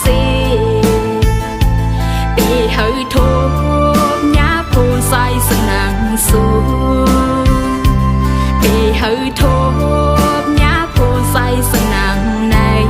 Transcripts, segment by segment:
xì bị hơi thô nhá phù say sừng nàng xuống bị hơi thô nhá phù say sừng nàng này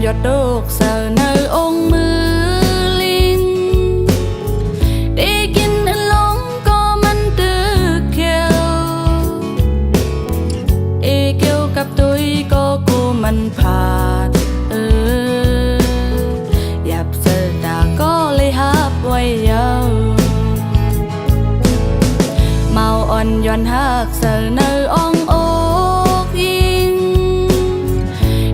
giọt đục sờ nơi ôm mưa linh để kinh anh lóng có mình từ kêu để kêu cặp tôi có cô mình phạt dạp giờ đã có lấy hấp quay nhau màu ôn giòn hạc sờ nơi ong ốc yên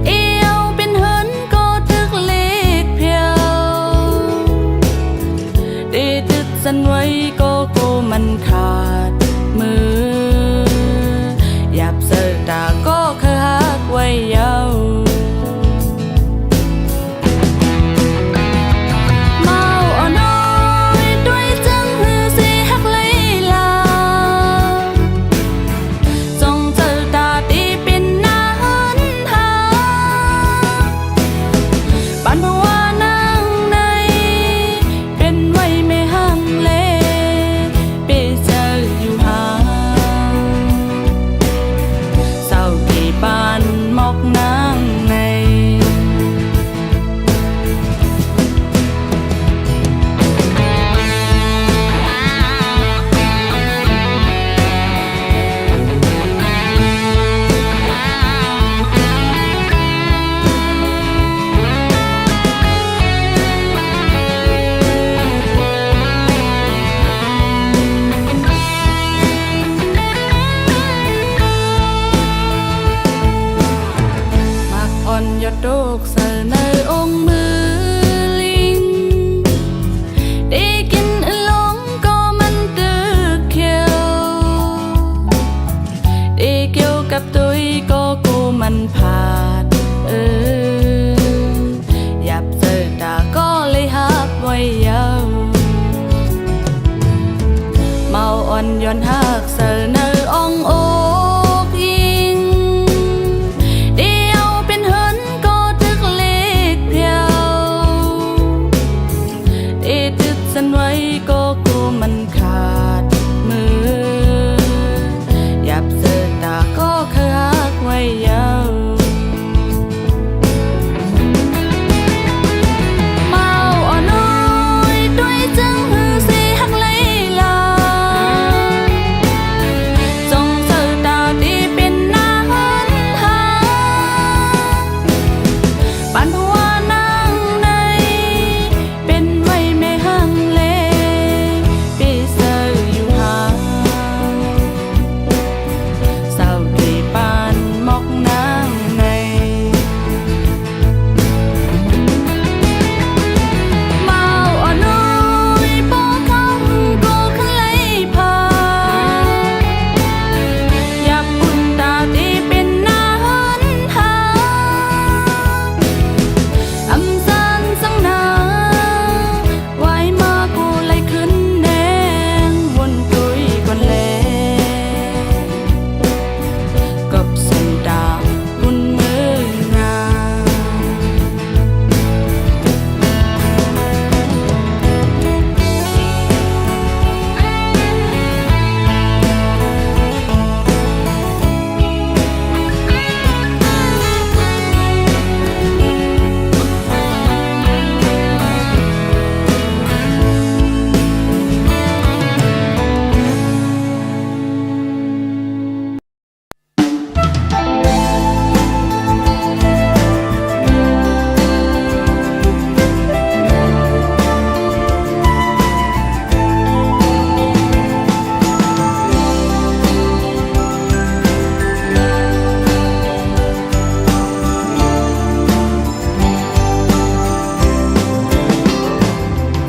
yêu bên hớn có thức lệch phiêu để thức dân quay có cô mình khát mưa dạp giờ đã có khơi hát quay nhau giọt đục sờ nơi ôm mưa linh để kinh anh lóng có mình từ kêu để kêu cặp tôi có cô mình phạt dạp giờ đã có lấy hấp quay nhau màu ôn giòn hạc sờ nơi ong ốc yên dân quay có cô mình khát mưa dạp giờ đã có khơi hát quay nhau màu ở nơi đôi chân hư si hắc lấy là dòng giờ đã đi bên na hơn ha bạn hoa nắng này bên mây mê hăng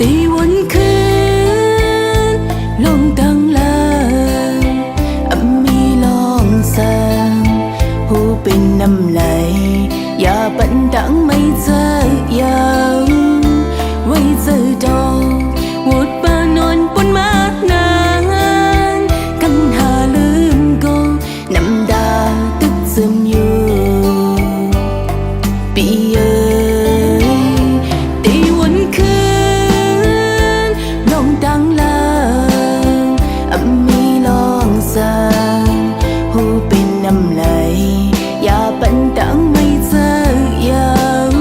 ตีวันคืนลงตั้งลางมีลองสางหูเป็นน้ำไหลอย่าปันดังไม่เจอยังไว้เจอดองวดปานอนปนมากนานกันหาลืมก็น้ำดาตึกซึมอยู่ปีเอ๋ยตีวันคืนตั้งลางมีลองสางหูเป็นน้ำไหลอย่าปันดังไม่เจอยัง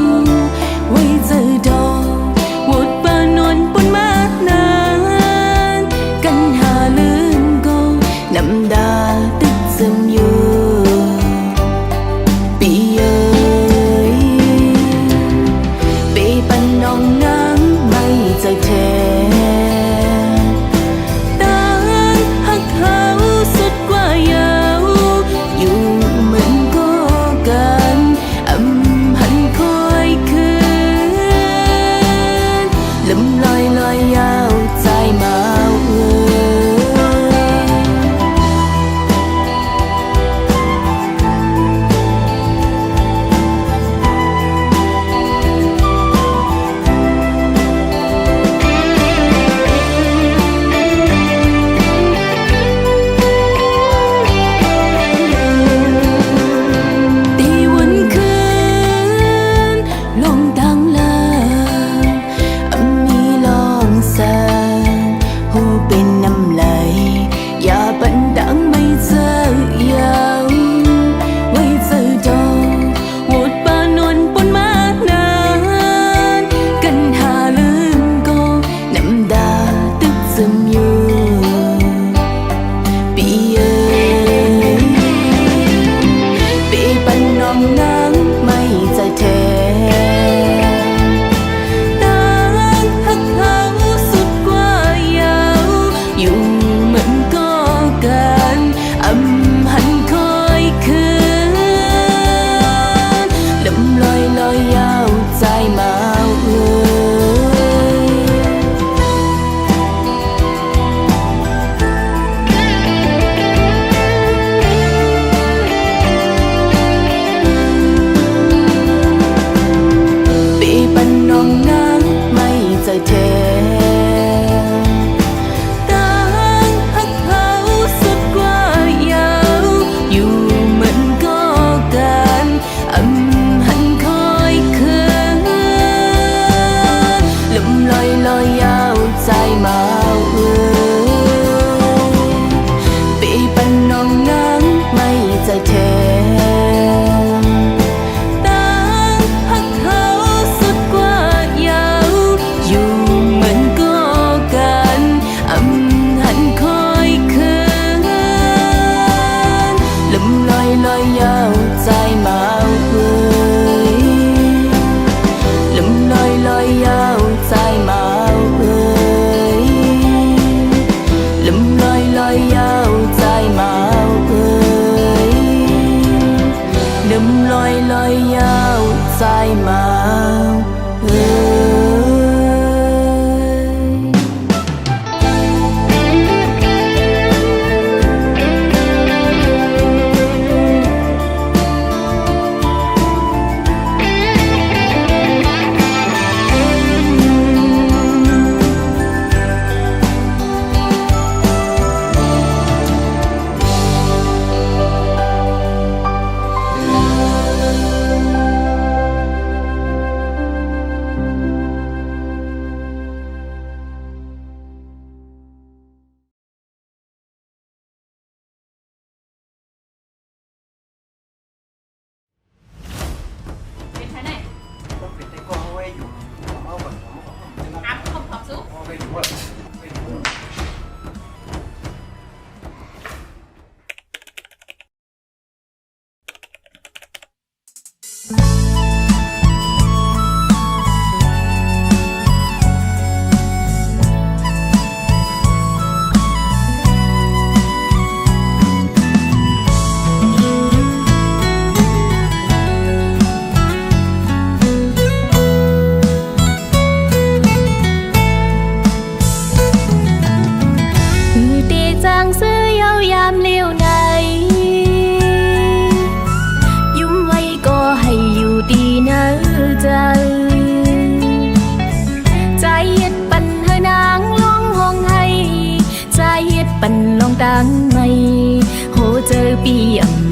ลำลอยลอยยาวใจมาปีปันน้องนางไม่ใจแท้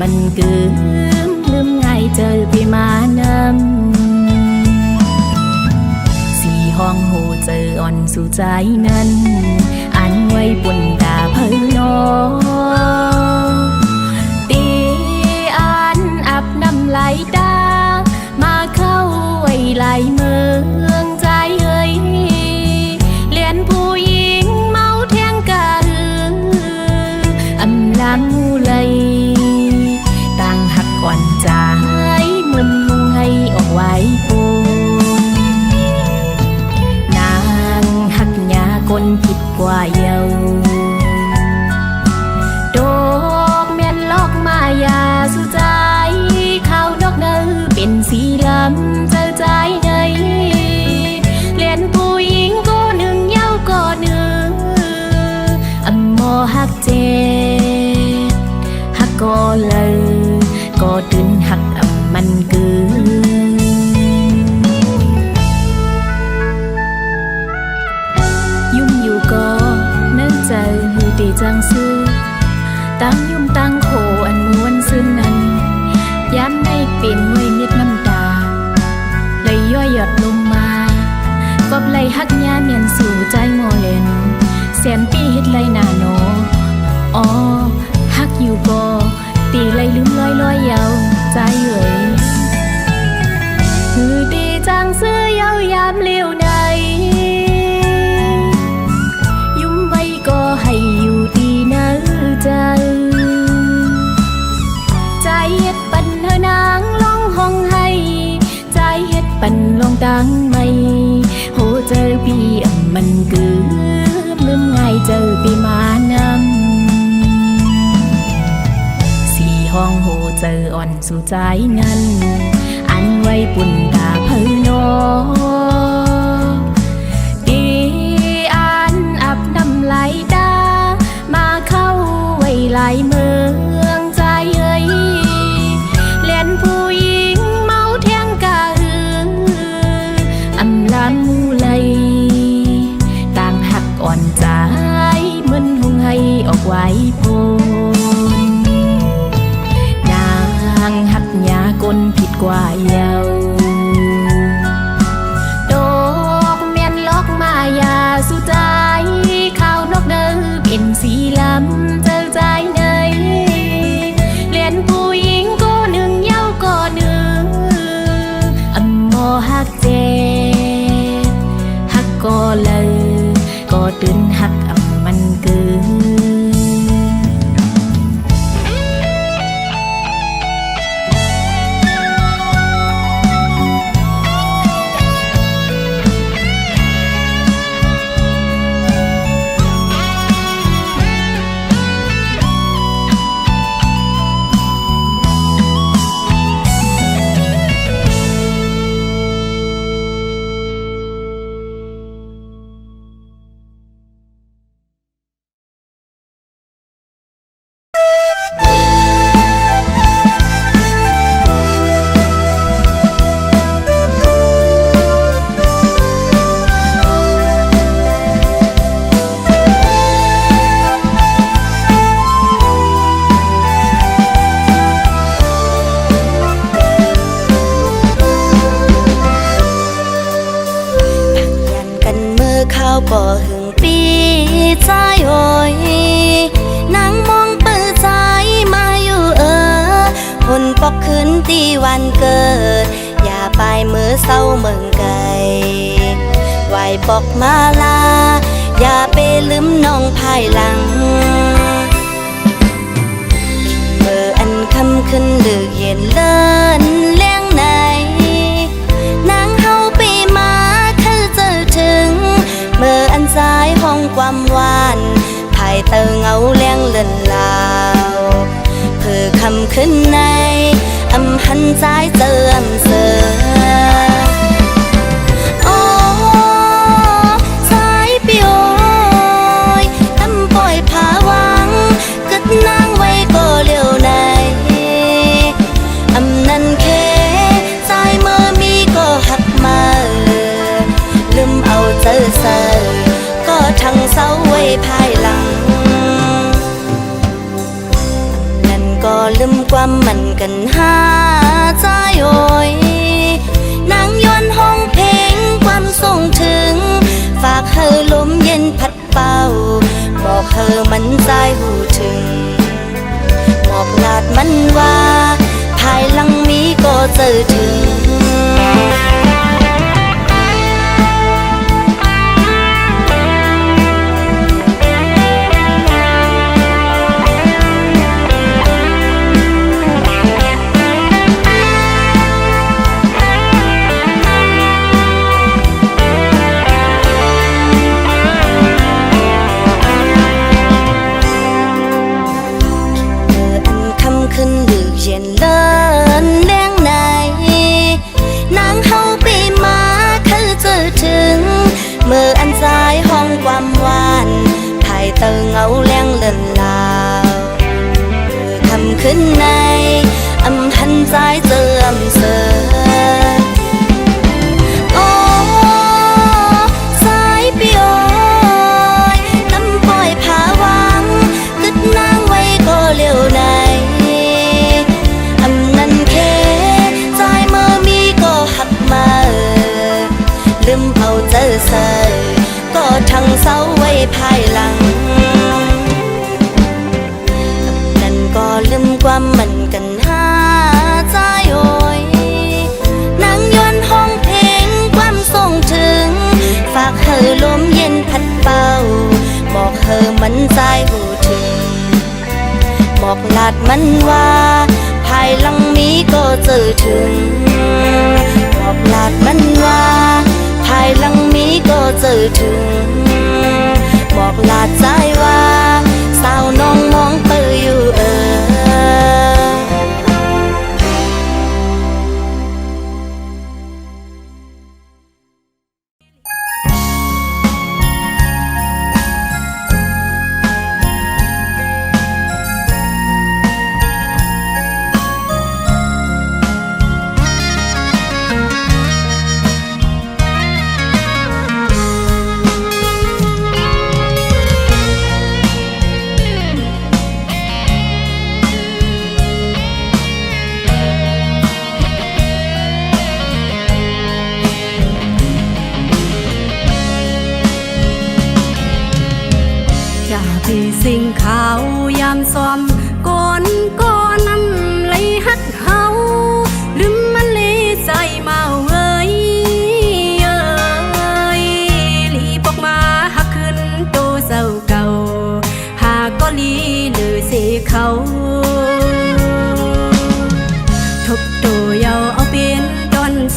มันเกิมลืมง่ายเจอไปมานำสี่ห้องโหเจออ่อนสู่ใจนั้นอันไว้บนตาเพลนอตีอันอับน้ำไหลตามาเข้าไว้ไหลเมืองใจเอ้ยเลียนผู้หญิงเมาแทงกันอำลำมูเลยก่อนใจมึนงงให้ออกไว้ปูนางหักยาคนผิดกว่าเยาดอกเมียนลอกมายาสู่ใจข้าวดอกเนื้อเป็นสีลำเจอใจเนยเลียนผู้หญิงก็หนึ่งเย้าก็หนึ่งอำมอหักเจหักก็เลยก็ตื่นหักมันเกินยุ่มอยู่ก็นึกใจหูตีจังซื้อตั้งยุ่มตั้งโขอันม้วนซึ้งนั้นย้ำในเป็นไว้เม็ดน้ำตาเลยย่อยหยดลงมาก็เลยหักยาเมียนสู่ใจโมเลนแสนปีเฮ็ดไรนาโนอ๋อหักอยู่ก็ตีเลยลืมลอยลอยยาวใจเอ่ยคือตีจังซื้อยาวยามเลี้ยวในยุ่มไว้ก็ให้อยู่ดีนะใจใจเฮ็ดปันเธอนางร้องห้องให้ใจเฮ็ดปันลองตังไม่โหเจอพี่มันเกือบลืมง่ายเจอพี่มานำห้องโหเจออ่อนสู่ใจนั้นอันไว้ ปุ่นตาเพอนอดีอันอับน้ำไหลดามาเข้าไว้หลายเมืองใจเอ้ยเลียนผู้หญิงเมาเทียงกะอำลำมูเลยต่างหักอ่อนใจเหมือนหงให้ออกไว้พ้นนางหักยากลผิดกว่าเยาดอกเมียนลอกมายาสู่ใจข้าวนกเดินเป็นสีลำเจอใจเนยเลียนผู้หญิงก็หนึ่งเย้าก็หนึ่งอำมอหักเจหักก็เลยก็ตื่นหักอำมันเกินบ่หึงปีใจโอยนางมองเปิดใจมาอยู่ผลปอกคืนตีวันเกิดอย่าไปมือเศร้าเมืองไกลไหวปอกมาลาอย่าไปลืมน้องภายหลังเมื่ออันคำขึ้นดึกเย็นเลินเลี้ยงในนางเฮาไปมาคือเจอถึงเมื่ออันสายห้องความหวานภายเตอเงาเลี้ยงเลินลาวเพื่อคำขึ้นในอำหันสายเจิมเสือโอ้สายปิโอยทำปล่อยผาวังกึดนางไว้ก็เลี้ยวในอำนันเคสายเมื่อมีก็หักมาลืมเอาเจอเสือก็ทั้งเศร้าไว้ภายหลังนั่นก็ลืมความมันกันหาใจโอยนางย้อนห้องเพลงความส่งถึงฝากเธอลมเย็นพัดเป่าบอกเธอมันใจหูถึงบอกลาดมันว่าภายหลังมีก็เจอถึงขึ้นดึกเย็นเลินเลี้ยงในนางเฮาไปมาคือเจอถึงเมื่ออันสายห้องความหวานภายเตอเงาเลี้ยงเลินลาวคำขึ้นในอำหันสายเจิมเสือโอ้สายปิโอยตำปล่อยผาวังกึดนางไว้ก็เลี้ยวในลืมเอาเจอเสยก็ทั้งเศร้าไว้ภายหลังนั่นก็ลืมความมันกันหาใจโอยนางย้อนห้องเพลงความส่งถึงฝากเธอลมเย็นพัดเป่าบอกเธอมันใจหูถึงบอกลาดมันว่าภายหลังมีก็เจอถึงบอกลาดมันว่าภายหลังมีก็เจอถึงบอกลาดใจว่าสาวน้องมองเปื่ออยู่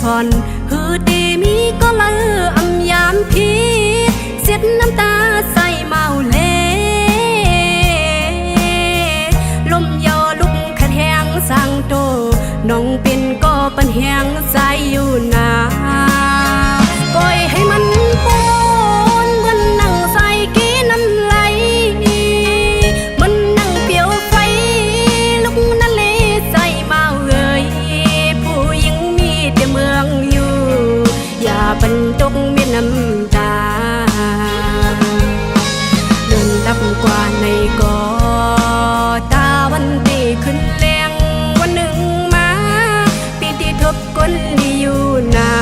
สอนฮือตีมีก็ละอำยามพีเสียดน้ำตาใส่เมาเลลมยอลุกขัดแหงสั่งโตน้องเป็นก็ปันแหงใจอยู่นาปล่อยให้มันปนเหมือนนั่งใส่กี้น้ำไหลมันนั่งเปียวไฟลุกนั่นเลยใจเมาเอ่ยผู้หญิงมีแต่เมืองอยู่อย่าบรรจงมีน้ำตาเดินดับกว่าในกอตาวันตีขึ้นแรงวันหนึ่งมาปีที่ทบก้นที่อยู่นา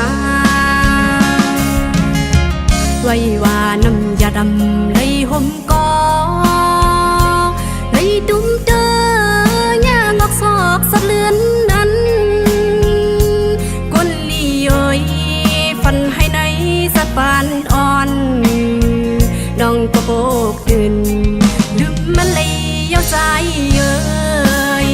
ไว้ว่าน้ำยาดำเลยห่มกอเลยตุ้มเตอย่างอกซอกสะเลือนนั้นก้นลีเอ้ยฟันให้ในสะปานอ่อนน้องก็โบกตื่นลืมมันเลยเย้าใจเอ้ย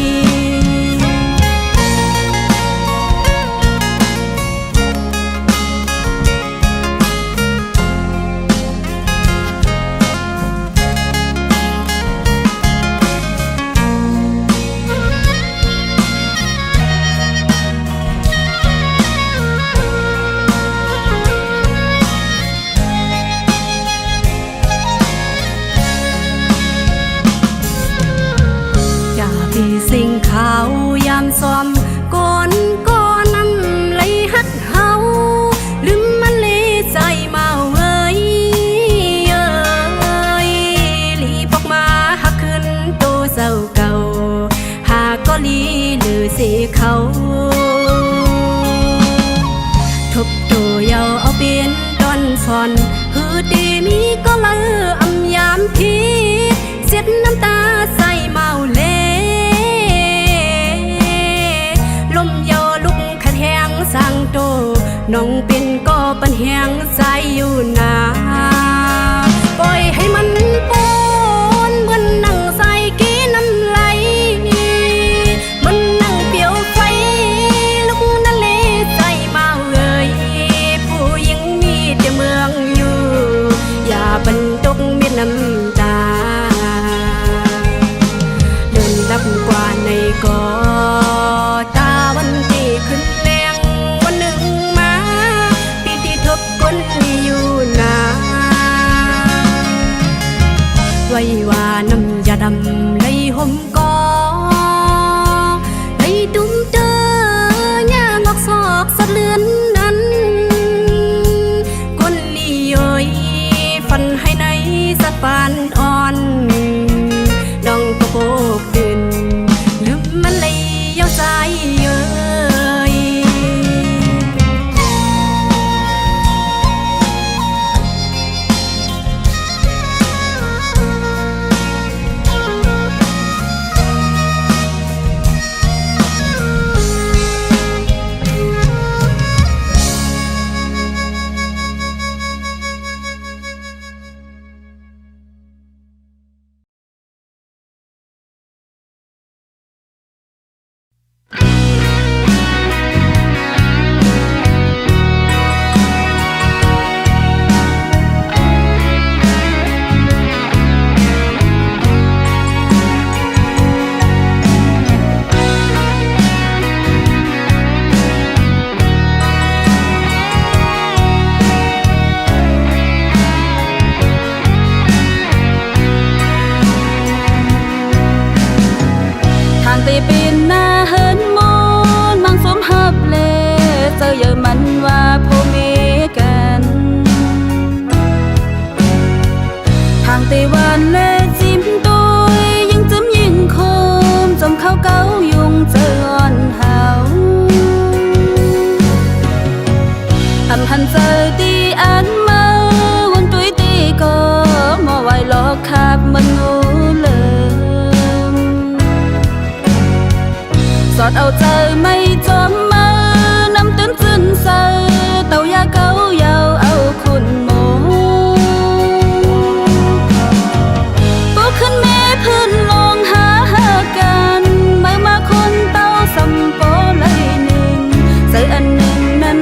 สิ่งขาวยามซ้อมก่อนก็นำไหลฮัดเฮาลืมมันเลยใจเมาเอ้ยลีพอกมาหักขึ้นโตเศร้าเก่าหากก็ลีหรือเสียเขาทบตัวยาวเอาเป็นตอนสอนฮือตีมีก็ละอำยามพีเสียดน้ำตาใส่เมาเลลมยอลุกขัดแหงสั่งโตน้องเป็นก็ปันแหงใจอยู่นาปล่อยให้มันปนเหมือนนั่งใส่กี้น้ำไหลมันนั่งเปียวไฟลุกนั่นเลยใจเมาเอ่ยผู้หญิงมีแต่เมืองอยู่อย่าบรรจงมีน้ำตาเดินดับกว่าในกอตาวันที่ขึ้นแรงวันหนึ่งมาปีที่ทบก้นอยู่นาไว้ว่าน้ำยาดำเลยห่มกอเลยตุ้มเตอย่างอกซอกสะเลือนนั้นก้นลีเอ้ยฟันให้ในสะปานอ่อนน้องก็โบกตื่นลืมมันเลยเย้าใจเอ้ยตีปีนหน้าเฮินมนมังสมหับเลเจอเยอะมันว่าพอมีกันทางตีวันเลจิมตุยยิ่งจำยิ่งคมจมเข้าเก้ายุงเจออ่อนเฮาอำหันเจอตีอันมาวันตุยตีก็มอไว้หลอกขับมันงูสอดเอาใจไม่จอมมานำตื้นจืนเซอเต่ายาเก้ายาวเอาคุณโมปูขึ้นแม่พื้นลงหากันเมื่อมาคนเต้าสัมโปเลยหนึ่งใจอันหนึ่งนั้น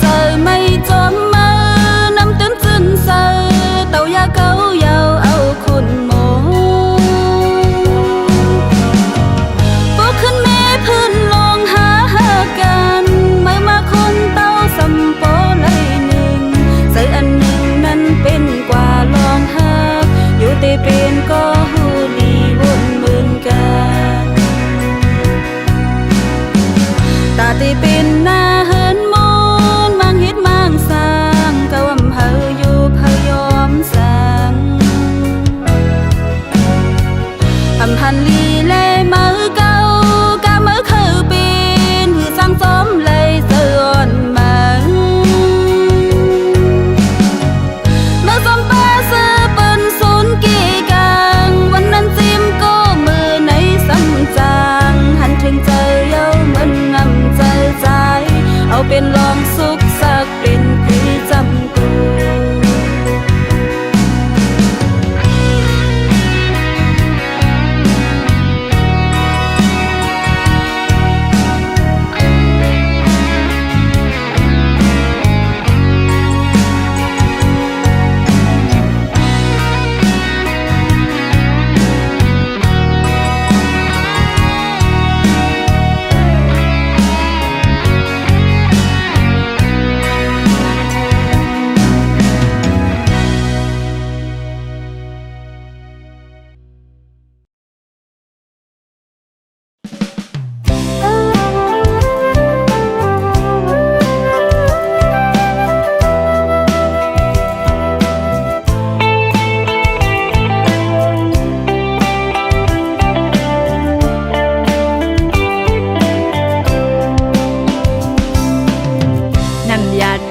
giờ mây chóm mơ năm tiếng chân sơ tàu ya câu yao ao khôn mồพวกขึ้นแม่พื้นลองหากันไม่มาคนเต้าสัมปอเลยหนึ่งใส่อันหนึ่งนั้นเป็นกว่าลองหักอยู่แต่เป็นก็หูดีวนหมื่นกันตาตีเป็นหน้าเหินมนมังเฮ็ดมังสร้างกะวำเฮาอยู่พยอมสังอำพันลีเลมือเก่ากะมือคือเป็นหือสร้างซ้อมเลยเสื่อนมันเมื่อซ้อมป้าซื้อเปิ้นศูนย์กี่กังวันนั้นซิมก็มือในซ้ำจางหันถึงเจอเย้ามันงำใจใจเอาเป็นลองสุขสักเป็นผีจำตัว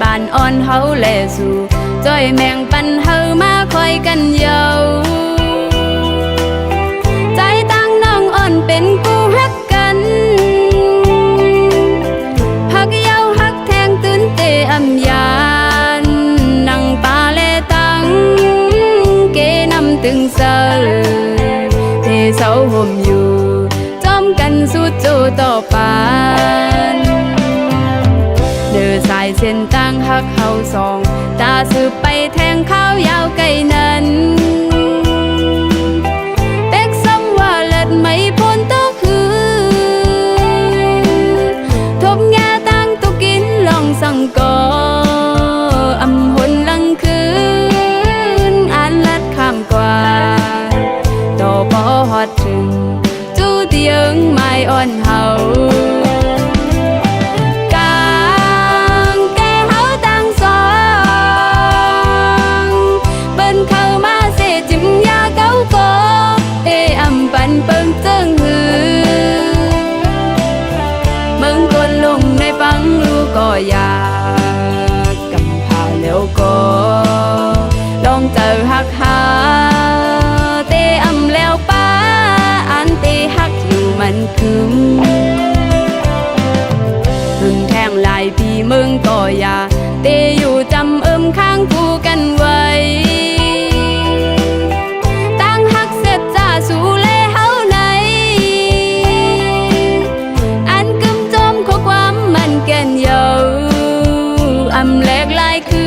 ปานอ่อนเฮาแลสู่จ้อยแมงปันเฮามาคอยกันเยาใจตั้งน้องอ่อนเป็นกูฮักกันฮักเยาฮักแทงตื่นเตอำยานนั่งปาเลตังเกนำตึงเซอเทเสาห่มอยู่จอมกันสู้จูต่อปานเดินสายเส้นตั้งหักเขาสองตาสืบไปแทงข้าวยาวไกลนั้นเป็กซ้ำว่าเลิศไม่พ้นตัวคือทบแง่ตั้งตุกินลองสั่งก่ออำหนลังคืนอ่านลัดข้ามกว่าต่อพอฮอดถึงจูเตียงไม่อ่อนเฮาปันเปิงเจิงหือมึงกดลงในฟังลูกก็อยากกำพาแล้วก็ลองเจอหักหาเตอำแล้วป้าอันเตหักอยู่มันคืมพึ่งแทงลายพี่มึงก็อยากเตอยู่จำข้างคู่กันไว้ตั้งหักเสร็จจ้าสู่แหลกลายคื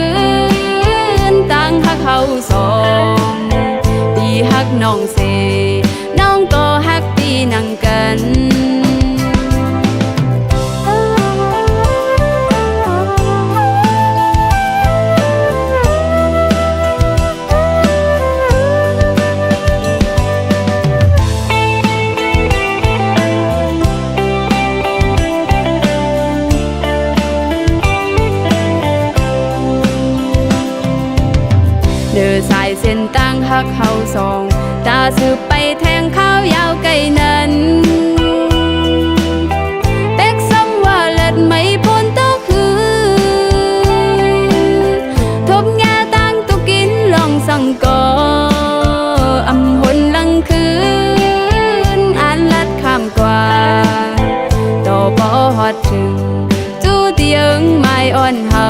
นตั้งหักเขาสองตีหักน้องเสน้องก็หักตีนังกันเดินสายเส้นตั้งหักเขาสองตาสืบไปแทงข้าวยาวไกลนั้นเป็กซ้ำว่าเลิศไม่พ้นตัวคือทบแง่ตั้งตุกินลองสั่งก่ออำหนลังคืนอ่านลัดข้ามกว่าต่อพอฮอดถึงจูเตียงไม่อ่อนเฮา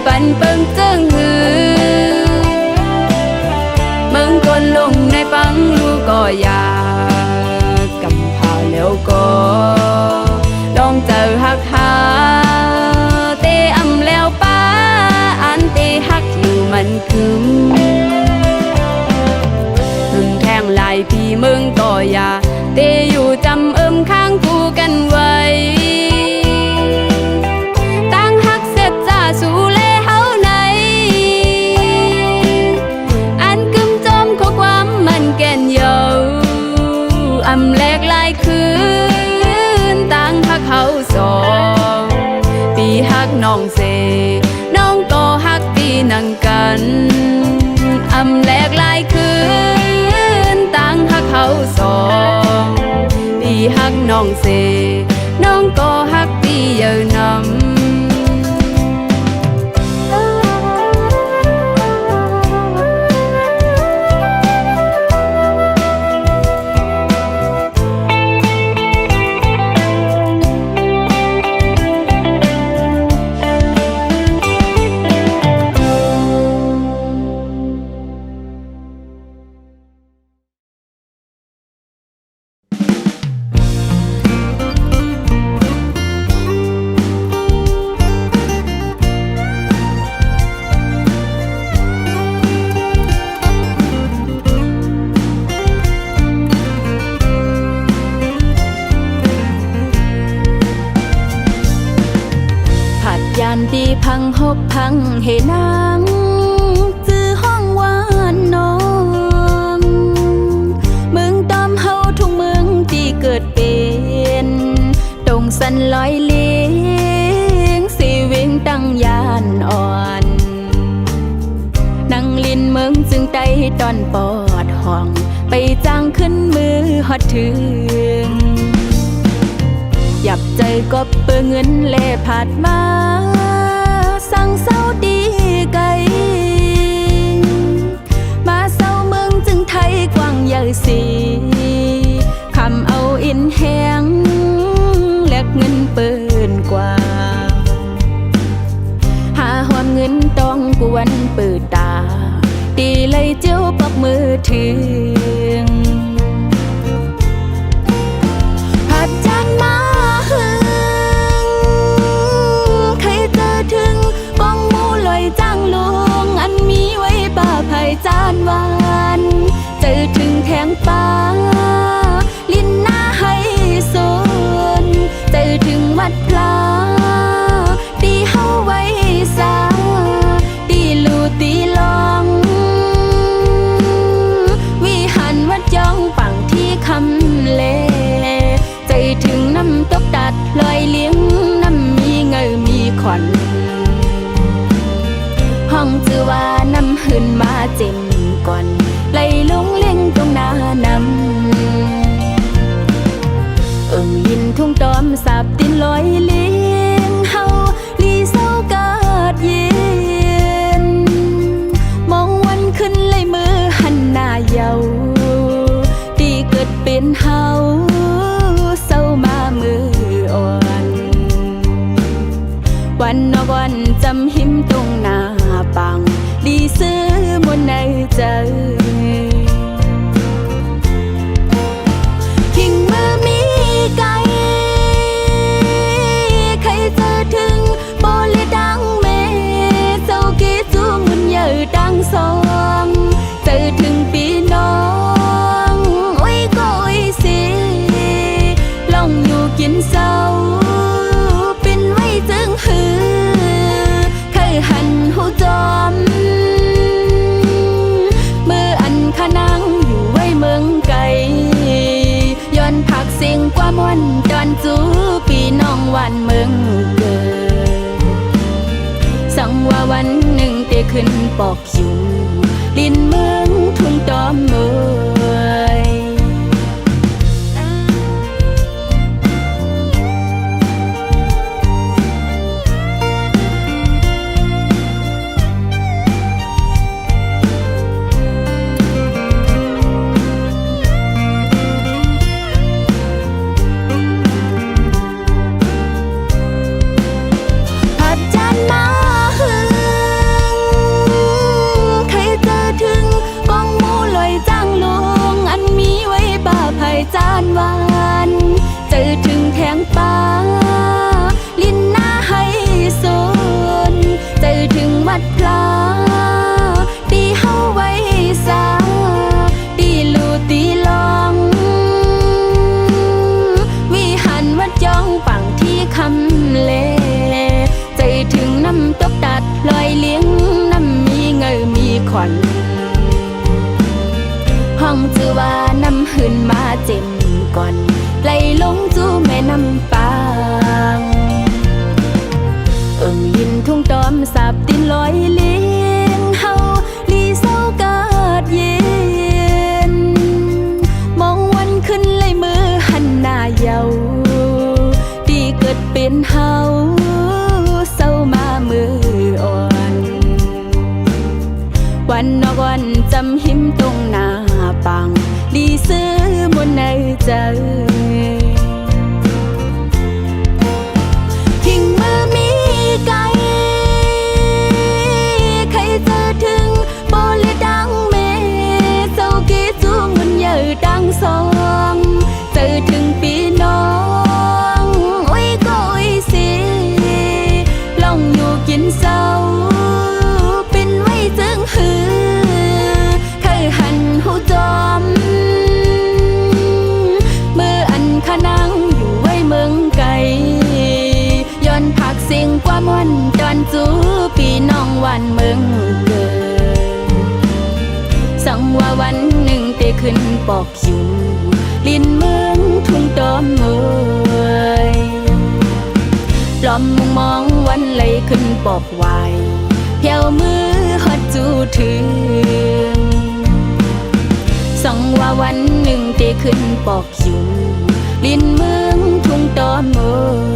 ปันเปิงเจิงหือ อำแลกหลายคืนต่างฮักเขาสองปีฮักน้องเสน้องก็ฮักปีนังกันอำแลกหลายคืนต่างฮักเขาสองปีฮักน้องเสน้องก็ฮักปีเยอะนำดีพังหกพังเหนางจื้อห้องวานน้องเมืองตามเฮาทุกเมืองที่เกิดเป็นตรงสันลอยเลี้ยงสีเวงตั้งยานอ่อนนั่งลินเมืองจึงไตตอนปอดห้องไปจ้างขึ้นมือฮอดถึงหยับใจก็เปื้อเงินเล่ผาดมาสั่งเศร้าดีไกลมาเศร้าเมืองจึงไทยกว้างใหญ่สีคำเอาอินแหงแลกเงินเปินกว่าหาหอมเงินต้องกวนเปิดตาตีเลยเจ้าปอกมือถึงผัดจานมาจานหวานเจอถึงแทงป้าลิ้นหน้าให้สนเจอถึงวัดพลาตีเฮาไว้สาตีลูตีลองวิหารวัดย่องปังที่คำเลใจถึงน้ำตกตัดลอยเลี้ยงน้ำมีเงยมีขวัญห้องจือว่าน้ำหืนมาเจ็มก่อนไหลลงเล่งตรงหน้านำลินทุ่งตอมสาบตินลอยเลี้ยงเฮาลีเศร้ากาดเย็นมองวันขึ้นไหลมือหันหน้าเยาดีเกิดเป็นเฮาเศร้ามามืออ่อนวันนอกวันจำหิมตรงหน้าปังดีซื้อมนในใจทิ้งมือมีไกลใครเจอถึงโบเลดังเมเจ้ากีจูงุนเยอะดังสองเจอถึงปีน้องโอ้ยก็โอ้ยสิลองอยู่กินเศร้าเป็นไว้จึงหือเคยหันหูจอมขนังอยู่ไว้เมืองไกลย้อนผักเสียงกว่ามวนตอนจูปีน้องวันเมืองเกิดสังว่าวันหนึ่งเตขึ้นปอกอยู่ดินเมืองทุ่งตอมเมยจานหวานเจอถึงแทงป้าลิ้นหน้าให้สนเจอถึงวัดพลาตีเฮาไว้สาตีลูตีลองวิหารวัดย่องปังที่คำเลใจถึงน้ำตกตัดลอยเลี้ยงน้ำมีเงยมีขวัญห้องจือว่าน้ำหืนมาเจ็ม น้ำปางยินทุ่งตอมสาบตินลอยเลี้ยงเฮาลีเศร้ากาดเย็นมองวันขึ้นเลยมือหันหน้าเยาดีเกิดเป็นเฮาเศร้ามามืออ่อนวันนอกวันจำหิมตรงหน้าปังลีซื้อบนในใจทิ้งมือมีไกลใครเจอถึงโบเลยดังเมเจ้ากีจูงุนเยอะดังสองเจอถึงปีน้องโอ้ยก็โอ้ยสิลองอยู่กินเศร้าเป็นไว้จึงหือเคยหันหูจอมมืออันขนังอยู่ไว้เมืองไกลย้อนผักเสียงกว่าม่วนตอนจูปีน้องวันเมืองเกินสังว่าวันหนึ่งเตขึ้นปอกอยู่ลินเมืองทุ่งตอมเมยปลอมมองวันไหลขึ้นปอกไวเพียวมือฮอดจูถึงสังว่าวันหนึ่งเตขึ้นปอกอยู่ลินเมืองทุ่งตอมเมย